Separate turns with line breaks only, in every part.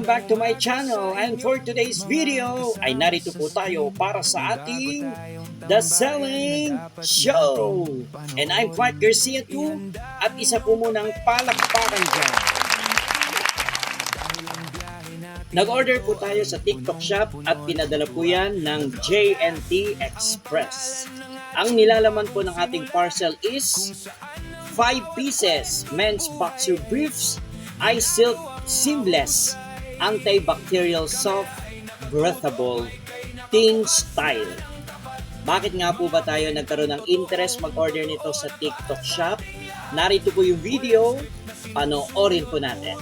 back to my channel, and for today's video ay narito po tayo para sa ating The Selling Show. And I'm Clark Garcia too, at isa po munang palakpakan dyan. Nag-order po tayo sa TikTok shop at pinadala po yan ng JNT Express. Ang nilalaman po ng ating parcel is 5 pieces men's boxer briefs, iSilk seamless, antibacterial soft, breathable, thin style. Bakit nga po ba tayo nagkaroon ng interest mag-order nito sa TikTok shop? Narito po yung video, panoorin po natin.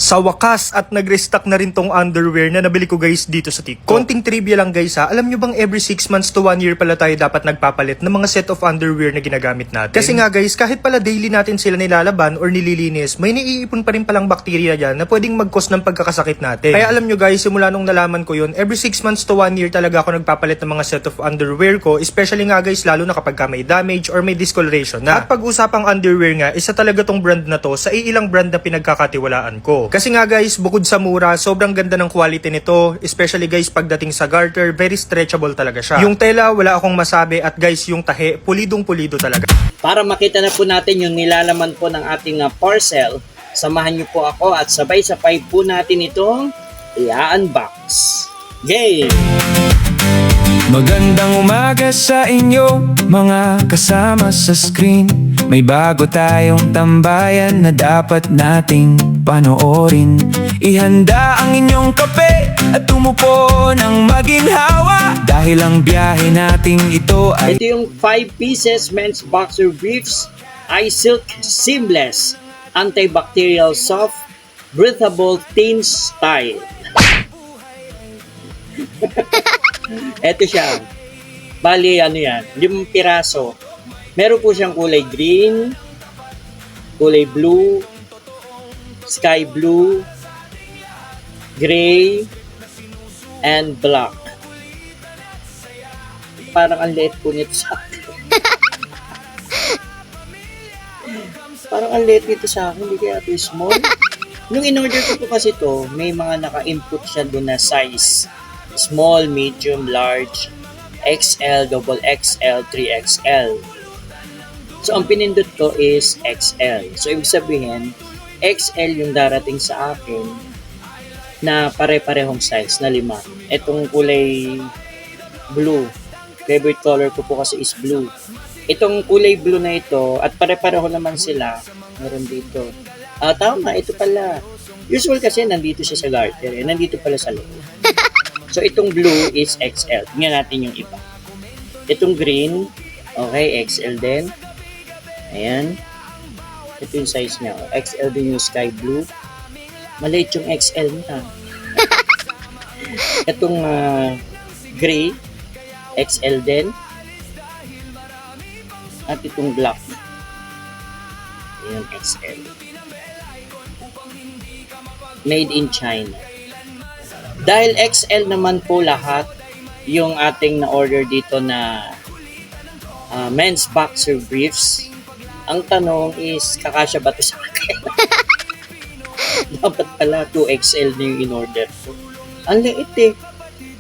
Sa wakas at nag-restock na rin tong underwear na nabili ko guys dito sa TikTok. Konting trivia lang guys ha. Alam nyo bang every 6 months to 1 year pala tayo dapat nagpapalit ng mga set of underwear na ginagamit natin? Kasi nga guys, kahit pala daily natin sila nilalaban or nililinis, may naiipon pa rin palang bakterya dyan na pwedeng mag-cause ng pagkakasakit natin. Kaya alam nyo guys, simula nung nalaman ko yun, every 6 months to 1 year talaga ako nagpapalit ng mga set of underwear ko. Especially nga guys, lalo na kapag may damage or may discoloration na. At pag-usapang underwear nga, isa talaga tong brand na to sa iilang brand na pinagkakatiwalaan ko. Kasi nga guys, bukod sa mura, sobrang ganda ng quality nito. Especially guys, pagdating sa garter, very stretchable talaga siya. Yung tela, wala akong masabi. At guys, yung tahe, pulidong-pulido talaga.
Para makita na po natin yung nilalaman po ng ating parcel, samahan niyo po ako at sabay-sabay po natin itong i-unbox. Game!
Magandang umaga sa inyo, mga kasama sa screen. May bago tayong tambayan na dapat nating panoorin. Ihanda ang inyong kape at tumupo ng maginhawa, dahil ang biyahe nating ito ay...
Ito yung 5 pieces men's boxer briefs, iSilk seamless, antibacterial soft, breathable thin style. Ito siya. Bali, ano yan, 5 piraso. Meron po siyang kulay green, kulay blue, sky blue, gray, and black. Parang ang liit po nito sa akin. Parang ang liit nito sa akin, hindi kaya ito small. Nung in-order ko po kasi ito, may mga naka-input siya doon na size. Small, medium, large, XL, double XL, 3XL. So, ang pinindot ko is XL. So, ibig sabihin, XL yung darating sa akin na pare-parehong size na 5. Itong kulay blue. Favorite color ko po kasi is blue. Itong kulay blue na ito, at pare-pareho naman sila, meron dito. Tama, ito pala. Usual kasi nandito siya sa garter, nandito pala sa loob. So, itong blue is XL. Tingnan natin yung iba. Itong green, okay, XL din. Ayan. Ito yung size niya. XL din yung sky blue. Maliit yung XL niya. Itong gray, XL din. At itong black. Ayan, XL. Made in China. Dahil XL naman po lahat yung ating na-order dito na men's boxer briefs, ang tanong is, kakasya ba ito sa akin? Dapat pala 2XL na yung in-order ko. Ang liit eh.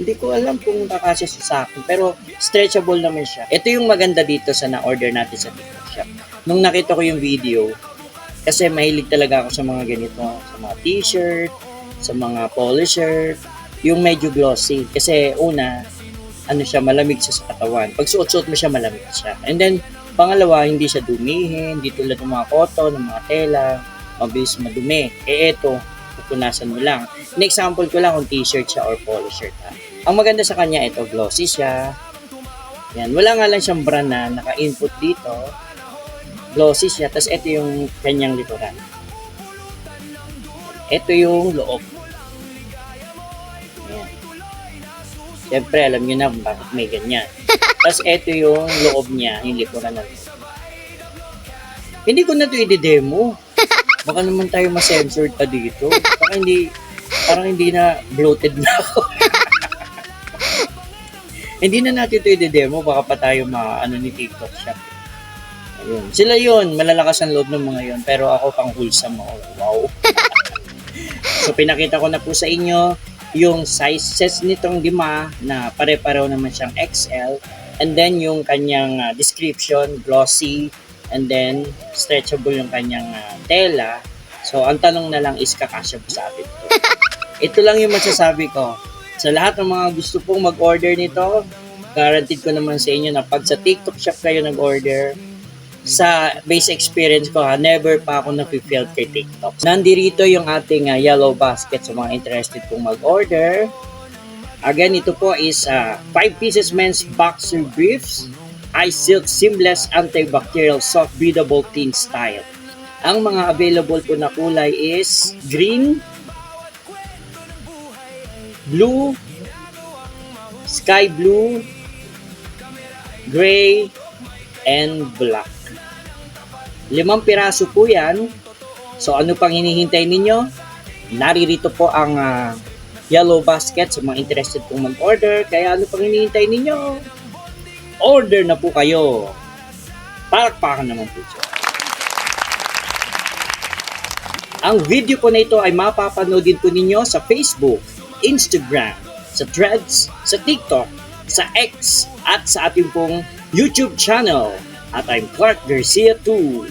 Hindi ko alam kung kakasya siya sa akin, pero stretchable naman siya. Ito yung maganda dito sa na-order natin sa TikTok shop. Nung nakita ko yung video, kasi mahilig talaga ako sa mga ganito, sa mga t-shirt, sa mga polo shirt, yung medyo glossy. Kasi una, ano siya, malamig siya sa katawan. Pag suot-suot mo siya, malamig siya. And then, pangalawa, hindi siya dumihin, hindi tulad ng mga cotton, ng mga tela, mabilis madumi. Eto, pupunasan mo lang. An example ko lang kung t-shirt siya or polo shirt. Ang maganda sa kanya, ito, glossy siya. Yan, wala nga lang siyang brand na naka-input dito. Glossy siya, tapos ito yung kanyang likuran. Ito yung loob. Ayan. Siyempre, alam nyo na bakit may ganyan. Tapos, ito yung loob niya, yung likuran na loob. Hindi ko na ito i-demo. Baka naman tayo ma-censored pa dito. Baka hindi, parang hindi na bloated na ako. Hindi na natin ito i-demo. Baka pa tayo ni TikTok shop. Ayun. Sila yun, malalakas ang loob ng mga yun. Pero ako pang wholesome ako. Wow. So pinakita ko na po sa inyo yung sizes nitong 5 na pare-pareho naman siyang XL, and then yung kanyang description, glossy, and then stretchable yung kanyang tela. So ang tanong na lang is kakasya ba sa atin to? Ito lang yung masasabi ko. Sa lahat ng mga gusto pong mag-order nito, guaranteed ko naman sa inyo na pag sa TikTok shop kayo nag-order, sa base experience ko never pa ako na-failed kay TikTok. Nandirito yung ating yellow basket sa mga interested pong mag-order. Again, ito po is 5 pieces men's boxer briefs, ice silk seamless antibacterial soft breathable thin style. Ang mga available po na kulay is green, blue, sky blue, gray, and black. 5 piraso po yan. So ano pang hinihintay ninyo? Naririto po ang yellow basket sa mga interested pong mag-order. Kaya ano pang hinihintay ninyo? Order na po kayo. Palakpakan naman po siya. Ang video po na ito ay mapapanood din po ninyo sa Facebook, Instagram, sa Threads, sa TikTok, sa X, at sa ating pong YouTube channel. At I'm Clark Garcia too.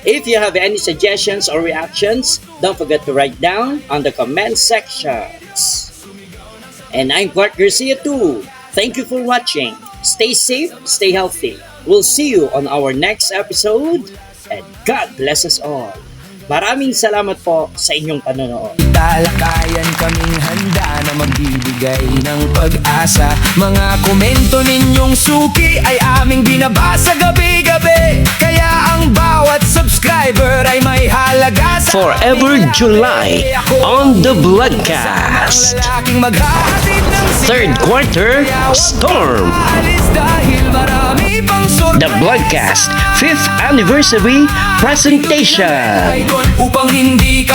If you have any suggestions or reactions, don't forget to write down on the comment sections. And I'm Clark Garcia too. Thank you for watching. Stay safe, stay healthy. We'll see you on our next episode. And God bless us all. Maraming salamat po sa inyong panonood.
Talakayan kaming handa na magbibigay ng pag-asa. Mga komento ninyong suki ay aming binabasa gabi-gabi. Kaya ang bawat subscriber ay may halaga sa
Forever July on the Vlogcast. Third quarter, Storm. The Vlogcast 5th Anniversary Presentation.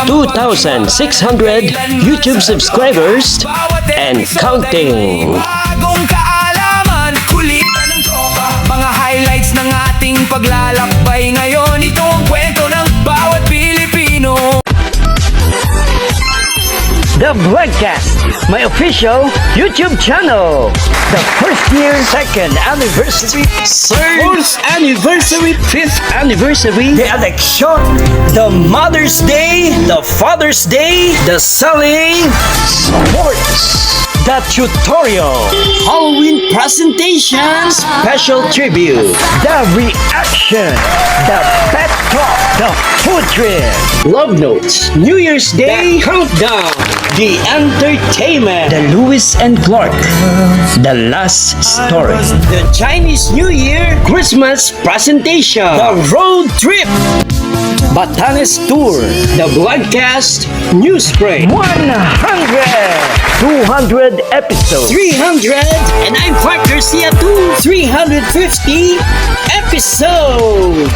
2,600 YouTube subscribers and counting.
Bagong kaalaman, kulitan ng tropa. Mga highlights ng ating paglalakbay ngayon. Ito ang kwento ng bawat Pilipino.
The Vlogcast, my official YouTube channel. The first year, second anniversary, third, fourth anniversary, fifth anniversary, the election, the Mother's Day, the Father's Day, the selling, sports, the tutorial, Halloween presentation, special tribute, the reaction, the pet talk, the food trip, love notes, New Year's Day countdown, the entertainment, the Lewis and Clark, the last story, the Chinese New Year Christmas presentation, the road trip, Batanes tour, the Vlogcast news break, 100, 200 episodes, 300, and I'm Clark Garcia too, 350 episodes.